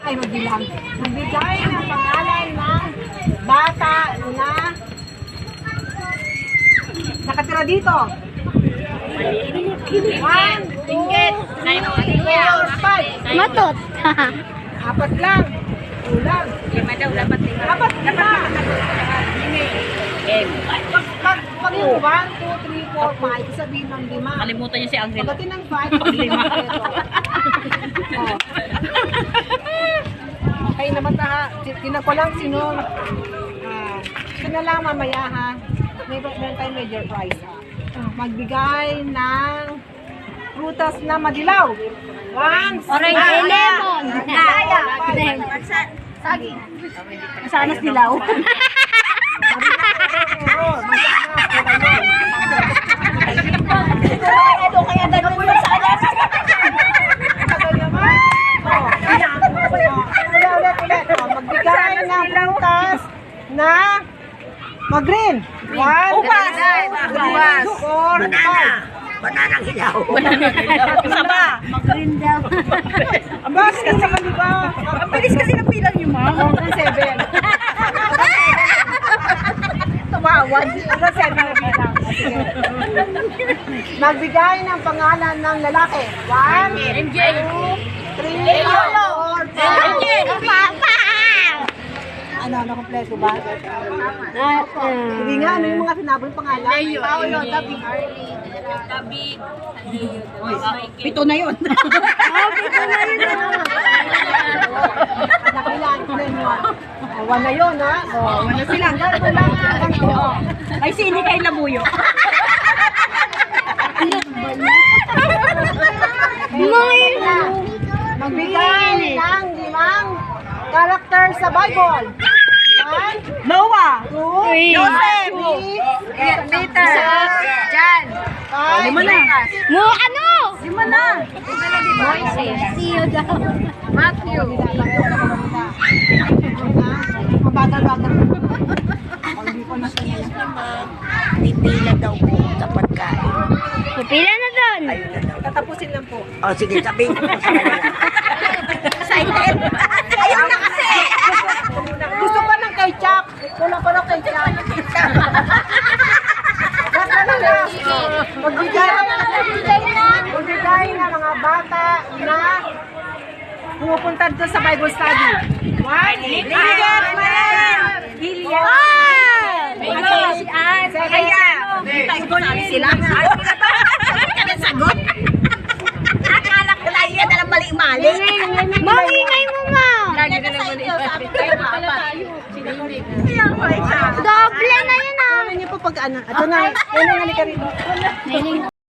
Ay, magbilang. Magbigay ng pangalan ng bata na nakatira dito. 1, 2, 3, 4, 5. Matot. Apat lang. Kulang. Lima daw, dapat lima. Dapat lima. Pag yung 1, 2, 3, 4, 5, sabihin ng 5. Kalimutan niyo si Angel. Pagdating ng 5, pag 5. Okay naman na ha. Tinan ko lang sino. Sino lang mamaya ha. Meron tayong major prize ha. Magbigay ng prutas na madilaw. 1, Orange, lemon. saging. Sanas dilaw. Kaya dalawa mo lang sa alas. Ulit. Magbigay ng prutas na mag-green. 1, 2, 3, 4, 5. Bananang hilaw. Saba. Mag-green daw. Ang bilis kasi di ba? Ang bilis kasi ng pilang niyo, ma'am. Hanggang 7. Tumawag. Hanggang 7 na bilang. Sige. Magbigay ng pangalan ng lalaki. 1, 2, 3, 4, 5. Ano, kompleto ba? Hindi nga, ano yung mga sinabong pangalan? Paolo, David, David. Pito na yun. Nakilan, one na yun, ha? One na sila. Ganito lang, ganito. Ay, sini kay Labuyo. Magbigay ng 5 character sa Bible. 1, Noah. 2, Joseph. 3, Peter. John. 5, Lima na. Mo ano? Lima na. Siyo daw. Matthew. Mabagal-bagal. Pipila daw po sa pagkain. Pupila na doon. Ayun na daw. Tatapusin lang po. O sige, sabihin ko po sa kanila. Excited. Ayaw na kasi. Gusto pa ng ketchup. Kulang pa ng ketchup. Basta na lang. Magbigay na mga bata na pumupunta doon sa Bible study. 1, Lilian. Sabi sila. Kaya sagot. Akala ko tayo yan alam mali-mali. Mangingay mo nga. Doble na yun ah. ano niyo po pag ano? Ito na. Yan ang halika rin.